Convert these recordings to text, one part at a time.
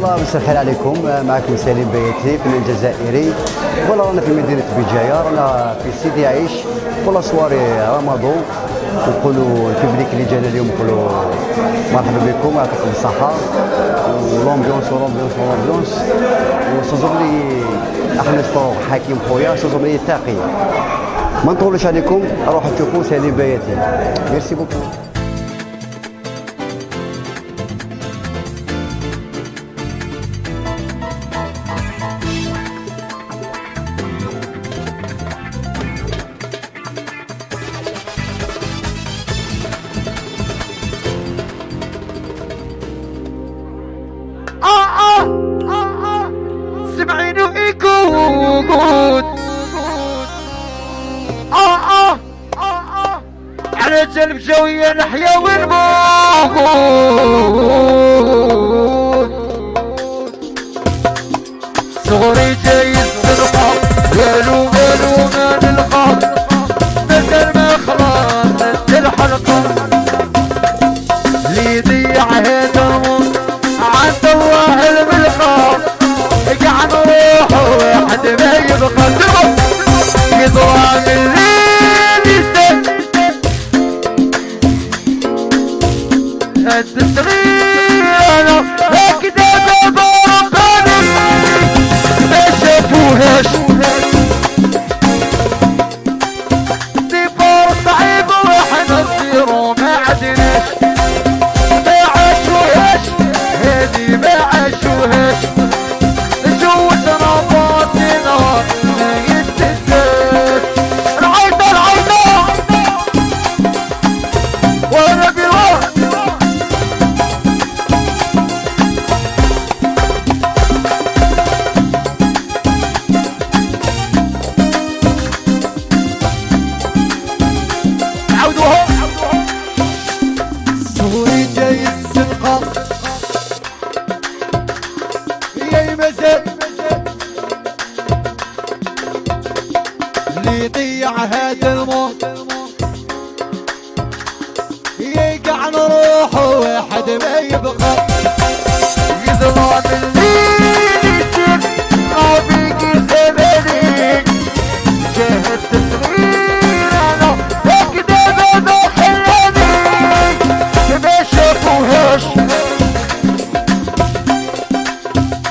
فوالا مساء الخير عليكم. معكم سليم بياتي فنان جزائري. فوالا رانا في مدينه بجايه، رانا في سيدي عيش فوالا سواري رمضان. نقولوا الببليك اللي جانا اليوم نقولوا مرحبا بكم، يعطيكم الصحه. والامبيونس وسوزوبلي احمد فوق حكيم خويا، سوزوبلي تاقي. ما نطولش عليكم، روحوا تشوفوا سليم بياتي. ميرسي بوكو. سمعينو يقول على جنب جوية نحيا ونموت. صغري جاي الصدقة قالوا ما نلقى بدل ما خلاص الحلقة اللي يضيع هذا عند الله الملقى. قاعد نروح واحد ما يبقى يضرب الليل يسد التصغير هكذا بضرب ما شافوهاش. ديبار صعيب واحنا نصيرو ما عدناش، ما عاشوهاش هادي ما عاشوهاش. صوري جاي الصدقة يا مزاج اللي يضيع هذا الموت. يقع نروح واحد ما يبقى يظلم الليل يسير ربيك يسابني. شاهد تصوير انا هكذا بابا حلاني ما شافوهاش.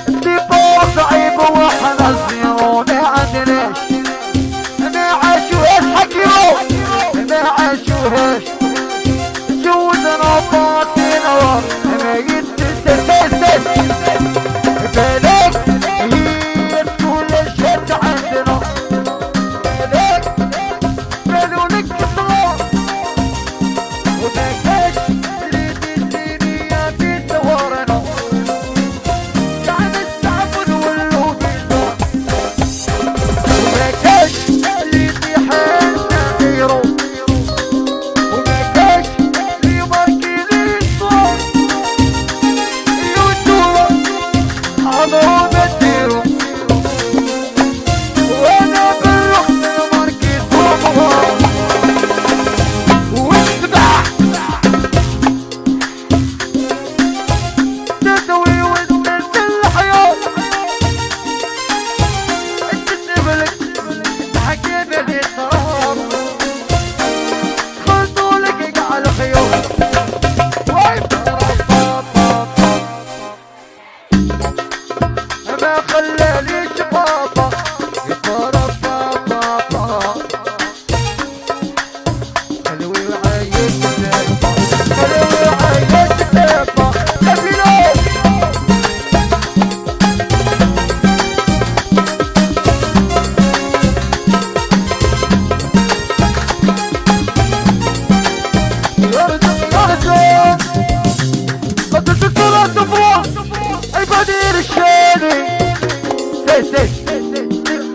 ديبار صعيب واحنا صغيرو ما عندناش، ما عاشوهاش حكيو ما عاشوهاش. جودنا باطنا ما يتسلسل بالك هي تكون جات عندنا. بالك قالوا لك صغار وما كاش اللي تسيني في صورنا. كان الصعب نولو بيزار وما كاش اللي في حالنا غيرو. وما كاش اللي ماركي لي الصور يوتيوب عمرو ما ديرو. وانا بالروح ماركي صور واتبع تدوي وتنزل الحياة. تسيبلك تحكينا لي صار خلطولك يقع الخيوط. ما خلالي شبابا يضرب بابا خلوي وعايش خلوي وعايش بابا كفيلو. يرزق قد تكون تفوز عبادير الشاني. سي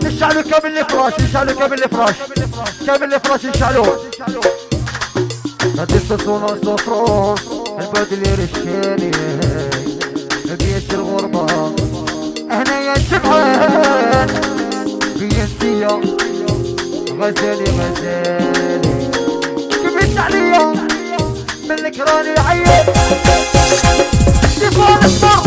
نشعلو كامل الفراش، نشعلو كامل الفراش، كامل الفراش نشعلوه. قد تصون الصفروس البدلير الشاني. بيت الغربة هنا يا شبعان بينسيا غزالي كبت عليا من الكراني عيب تبغى نسمع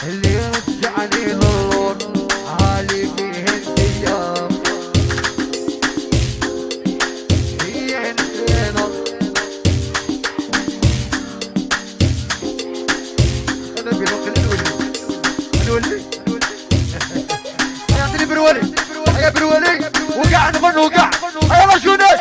اللي رجعني للنور عالي فيه الثياب هي نسينا انا بيروق الولي يعطيني برولي يا برولي وقع نغن وقع يلا شونس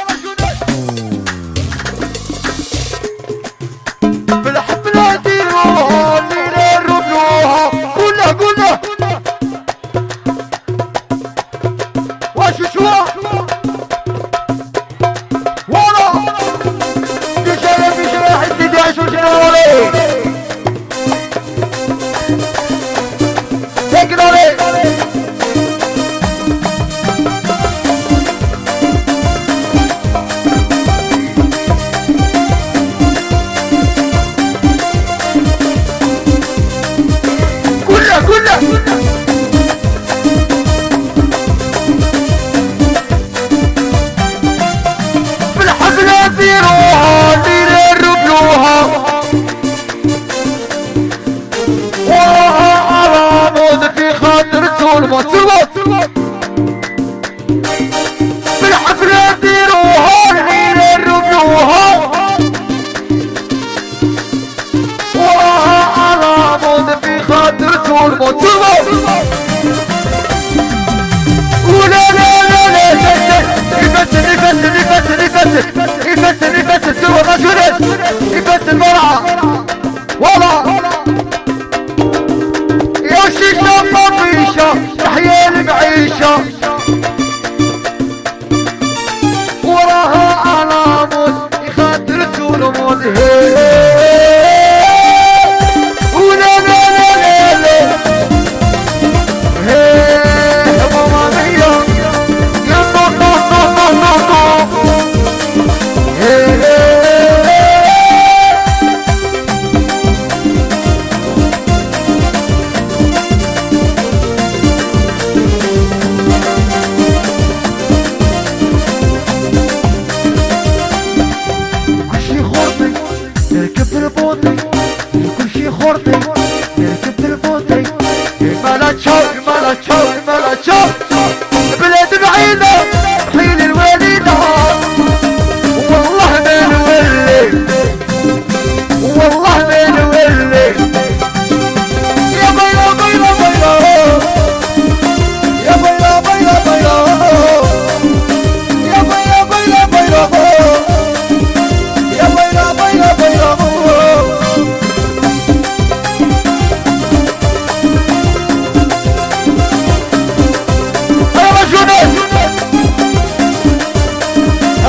بالحفلة ديروها اللي نربلوها قولها قولها واش شوا ورا بيشرا حسي دي عشو جنوري تكراري بالحفلة ديروها اللي نربلوها وراها على موت في خاطر الموت بالحفلة ديروها اللي نربلوها وراها على موت في خاطر الموت ولا لا لا لا يفسر يفسر يفسر يفسر يفسر يفسر سوى رجلس يفسر مرعى والله يا شيشة طفيشة تحيا المعيشة وراها علامات يخاطر طول موت ولا لا لا لا لا ماما ميا يا نو نو نو نو نو كل شي خورطي نركب تلفونتي الملا تشوف الملا تشوف الملا تشوف بلاد بعيدة حين الوالدة والله ما نولي والله ما نولي يا بيلا بيلا بيلا يا بيلا بيلا بيلا يا بيلا بيلا بيلا يا بيلا بيلا بيلا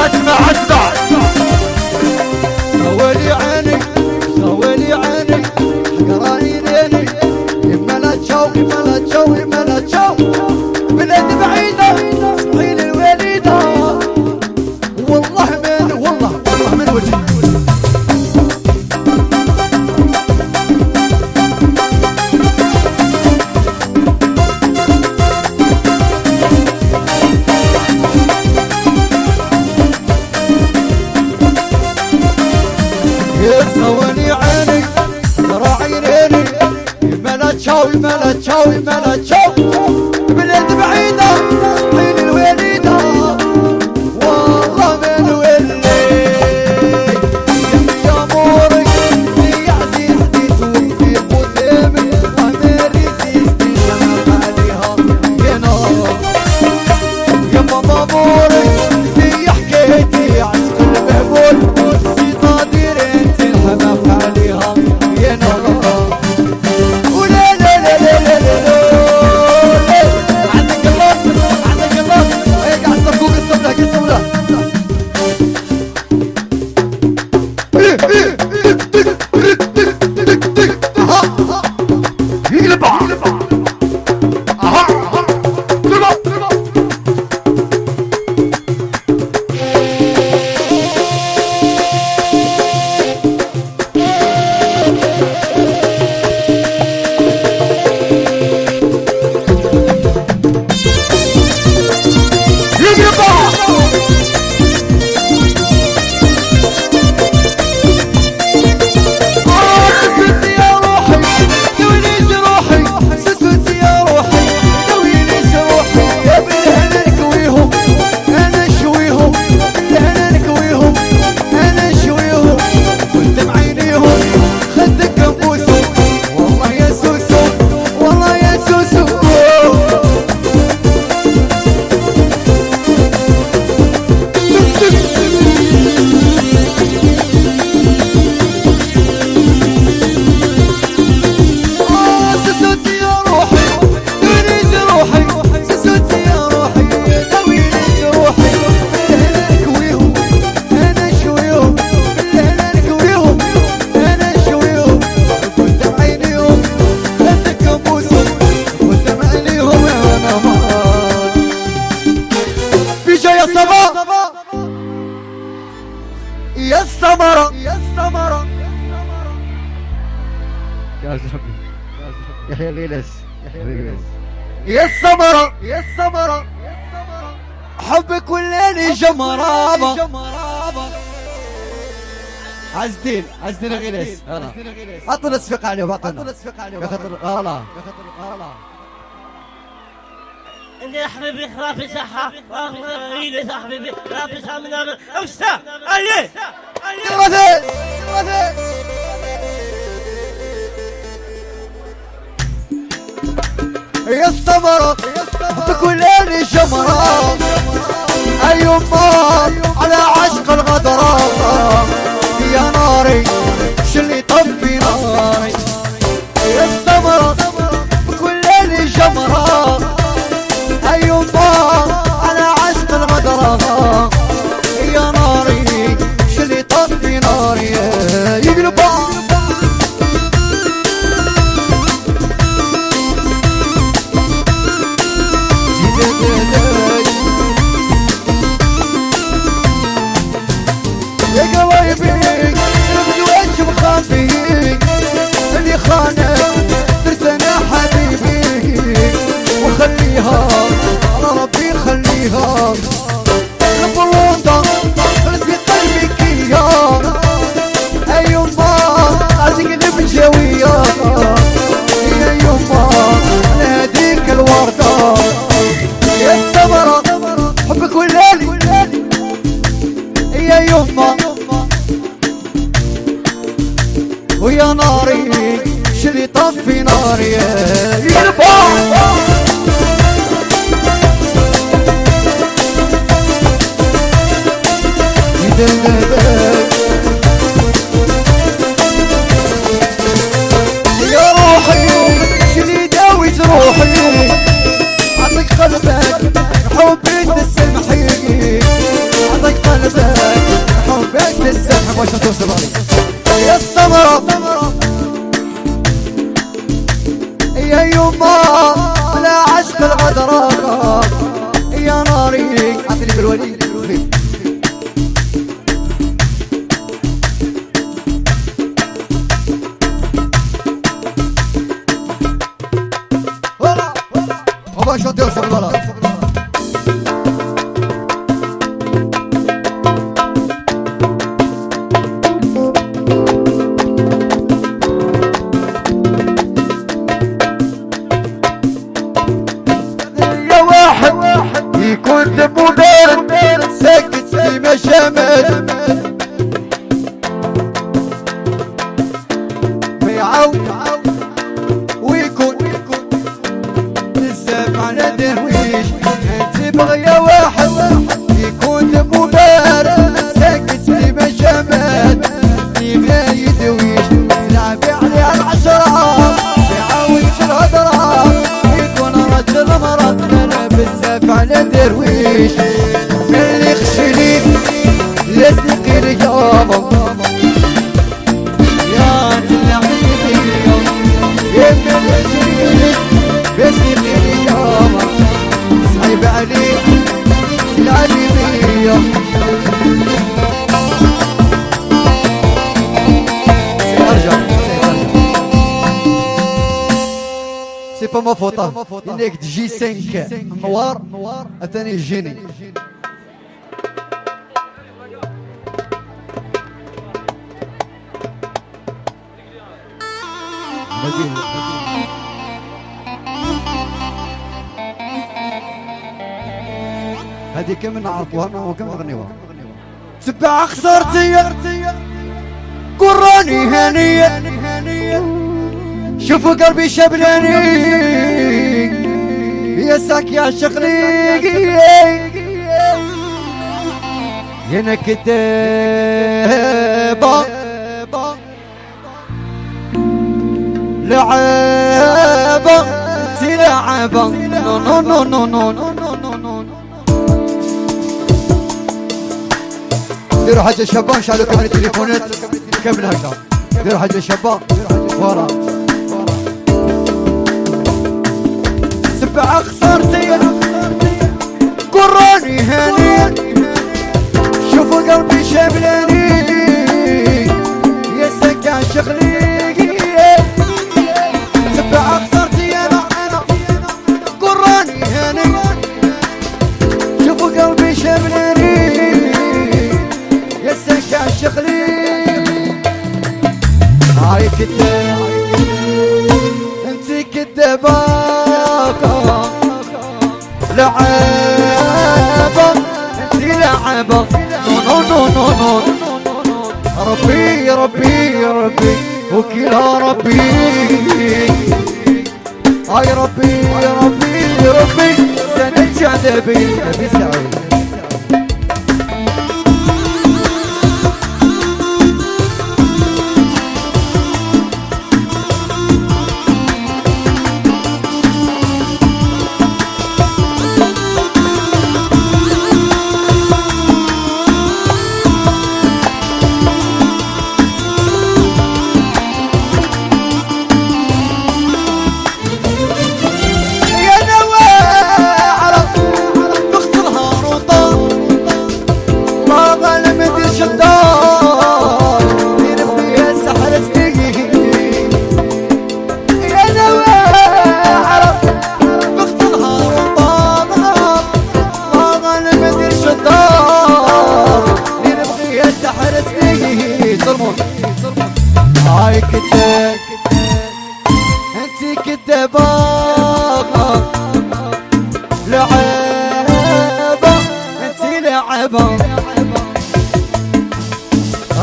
اسمع اسمع سوالي عيني سوالي عيني حقراني ليني اما لا تشوف اما لا تشوف اما لا تشوف بلاد بعيدة صحيل الوالدة والله من والله والله من وجهي سواني عيني ترى عينيني ملا تشاوي ملا تشاوي ملا تشاوي بلاد بعيدة صحيل الوالدة والله من ولي يا موري يا عزيزتي توفي قدامي وانا ريزيستي سلام عليها يا نار يا ماما موري يا حكايتي عشق المهبول عليها يا نار ولا لا لا لا لا لا يا زلمه يحيى الياس يا السمرة يا السمرة حبك والليل جمرابة عزدين عزدين غيلس عطنا الصفق عليه وعطنا يا خاطر غلا انت يا حبيبي ربي صحة ربي حبيبي ربي صحة من أمسا عليه يا السمرة بكل ليل جمرة أيما على عشق الغدرة يا ناري شلي طفي ناري يا السمرة بكل ليل جمرة أيما على عشق الغدرة يا ناري شلي طفي ناري يقلب يا قوايبي بدوج مخافي اللي خانك درت انا حبيبي وخليها على ربي خليها البلوطة خلت في قلبك اياه اي يما عايزك نبجاوية يا يما انا هديك الوردة يا السمرة حبك والليلي يا يما ويا ناري شلي طفي ناري يا روحي شلي داوي جروحي عطيك قلبك حبي تسمحي عطيك قلبك حبك تسمحي واش توصل يا السمرة يا يما على عشق الغدرة يا ناري عطيني بالولي واش توصل يكون دمو بارد ساكت في مشامل ويعاود ويكون بزاف على درويش تبغى يا واحد يكون دمو بارد ساكت في مشامل ما يدويش تلعب عليه العشرة يعاودش الهضرة يكون رجل مرض بزاف على درويش اللي خشليك لازلقي اليوم يا تلعبي يا اللي خشليك لازلقي اليوم صعيب عليك تلعبي بيا سي با ما فوطه انك تجي 5 نوار الثاني يجيني هذه كم نعرفوها وكم نغنيوها سبع خسرتي قراني هنيه شوفوا قلبي شبلاني يا ساك يا شغلي يا نكتابة لعابة تلعبة نو نو نو نو نو نو نو نو ديروا حاجة شباب شعلوا كمان التليفونات كامل هكذا ديروا حاجة شباب ورا سبع خسرتي قراني هاني شوفوا قلبي شاملاني يا سكع شغلي ربي وكيلها ربي. يا ربي يا ربي يا ربي سنرجع نبي سعيد. هاي كداب انتي كدابة لعبة انتي لعبة.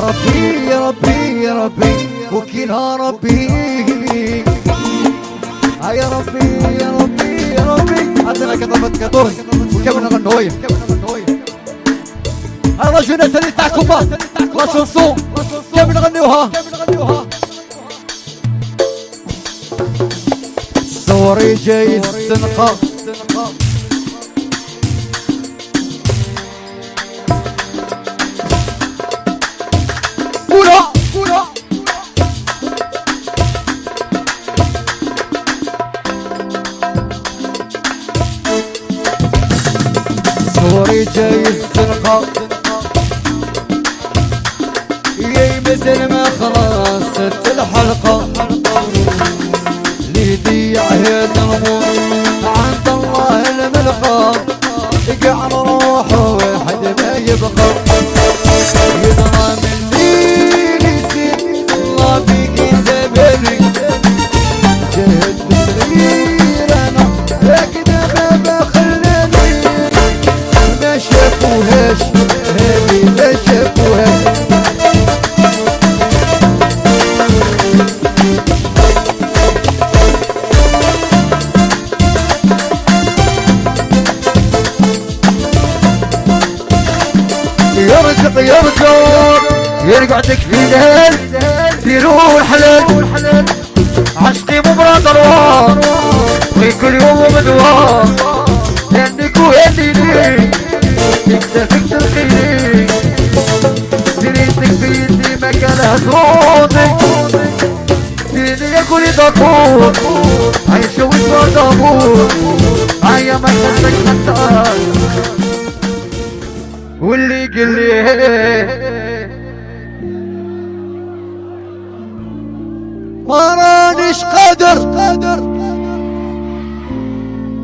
ربي يا ربي يا ربي وكيلها ربي. يا ربي يا ربي يا ربي عندنا كتبت كدوري وكمل غنوية. الرجل نسالي تاعكم لا شونسون كامل نغنيوها. صوري جاي الزنقة قولها قولها. صوري جاي الزنقة يا مثل ما خلصت الحلقة ليدي عهد الموت عند الله الملقى. يقع روحه واحد ما يبقى يدرى مني نسيت الله بيك زبالي. جهد بصغير انا لكن ما بخلاني ما شافوهاش هذي ما شافوهاش. يرقعدك في دهل ديروا الحلال. عشقي مبرد روان في كل يوم مدوان لانك وهديني تكتفك تلقيني. دريتك في يدي مكانها صوتك ديني يا كل دكور عايشة واسمها دابور. عيا ما تنسك حتى واللي قلي ما رانيش قادر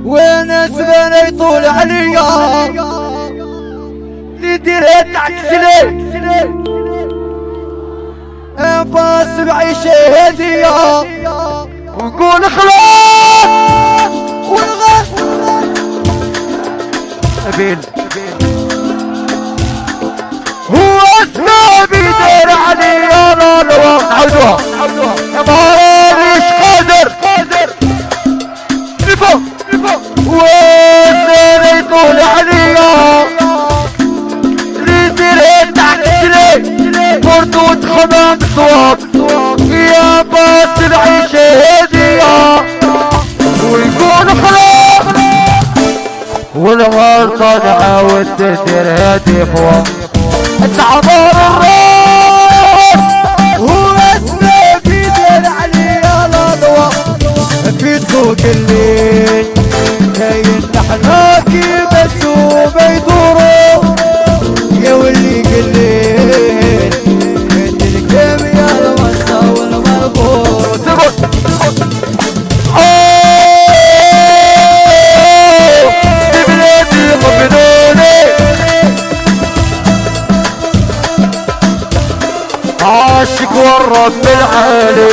وانا زمان يطول عليا اللي ديرها تعكس لي باص بعيشة هادية ونقول خلاص ونغار أبين هو اسمه بيدير عليا. لا لا عودوها مانيش قادر لفوق وزني يطول عليا اللي ديرين تعكس لي بردود خمام صواب يا باس العيشة هادية ويكون خلاص والغلطة نعاود تدير هادي فوق تعبر الراس. هو اسمه بيدير عليا الأضواء في سوق الليل كاين نحناكي مكتوب يدورو يا ولي قليل كنت الكام يا المسا والمربوط. ببلادي قبلوني عاشق والرب العالي.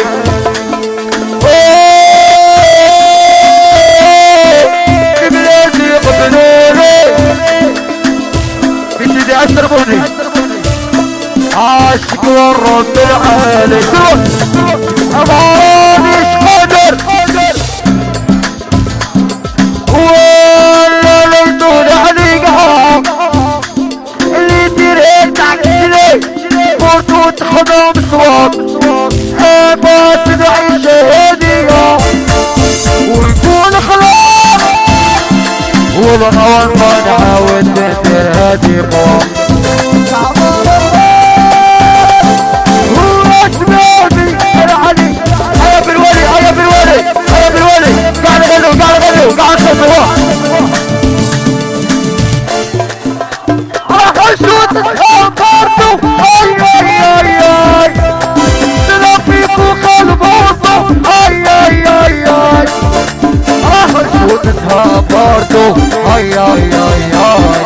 ببلادي قبلوني بسيدي عتربوني عاشق والرب العالي. عالي مانيش قادر ولا ليتون عليقها اللي تريد عكسلي برضو تخدم صوت بس نعيش هدية ونكون خلاص والغوان ما نعاود ندير هادي قوة واسمعني يا علي هيا بالولي هيا بالولي هيا بالولي قاعد غنوا قاعد غنوا قاعد صوتوا راح نشوت الحوارتو اي اي اي اي تلافيكو قلبوطو اي اي اي اي راح نشوت الحوارتو اي اي اي اي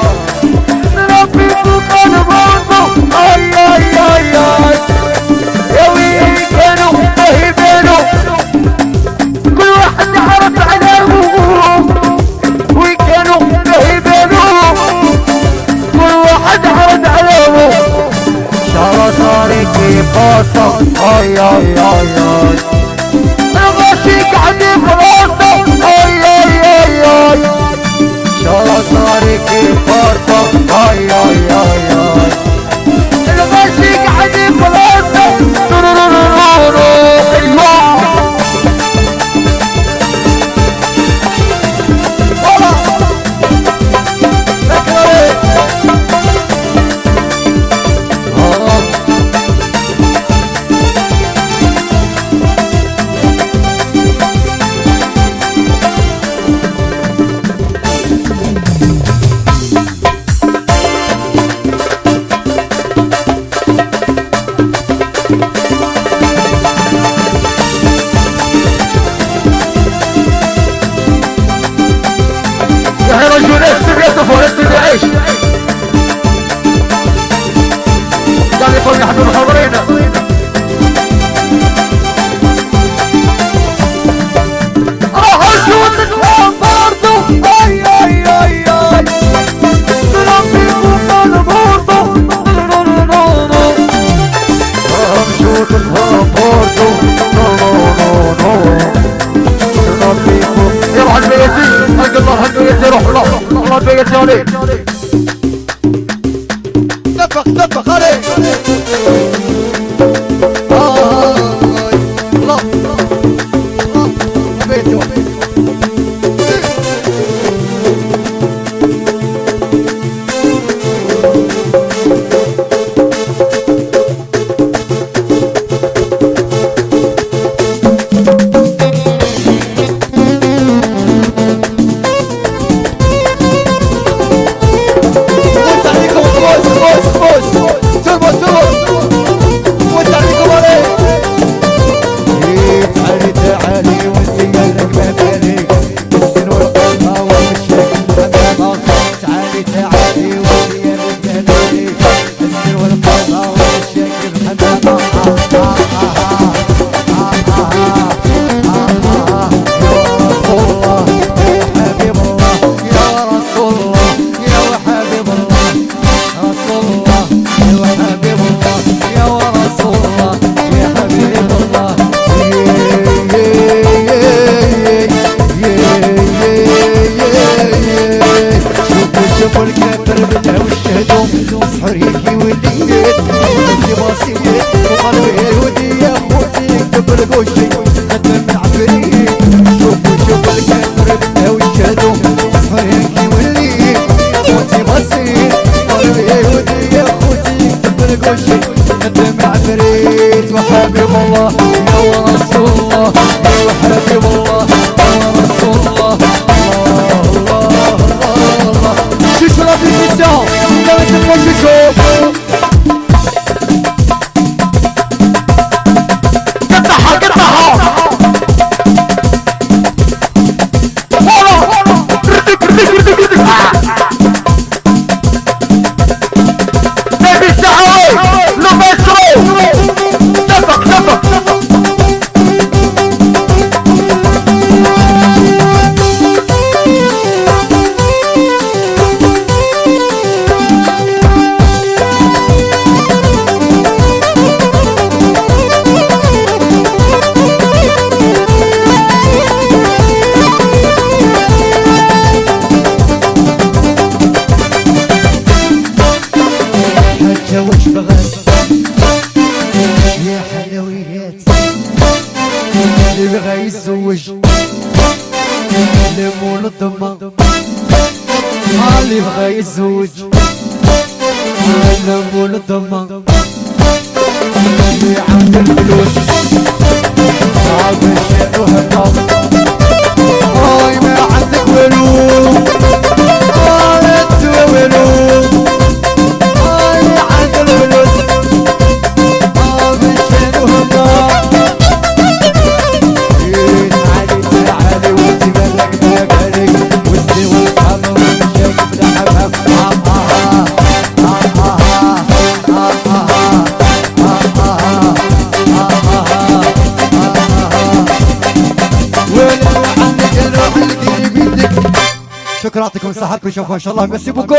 تلافيكو قلبوطو اي اي اي اي يا وين كانوا مهيبينو كل واحد يعرف عليه وين كانوا مهيبينو كل واحد عرض عليه شارع صاري كيف باصة اي اي اي اي الغاشي قاعد براسه اي اي اي اي شارع صاري كيف باصة اي اي اي اي الغاشي قاعد براسه قال يكون يحب محاضرين راح اشوت الكلام برضو اي اي اي اي تربيكم انا برضو راح اشوت الكلام برضو تربيكم يروح البيتي اقل الله البيتي روح الله البيتي عليك زفق زفق عليك الله بيتي وحبيب الله يا رسول الله يا حبيب الله يا رسول الله الله الله الله شوشو la position dans le chouchou قطعها بغى يتزوج لمول الضمة اللي بغى يتزوج لمول الضمة اللي عنده الفلوس صعب الشيء وهالطب هاي ما عندك ولو انت ولو هاي عند الفلوس صعب الشيء وهالطب تعالي وانت بالك بالك وسطي والقمر ومشاك بلحبها شكرا يعطيكم صحتكم شوفوا ان شاء الله ميرسي بوكو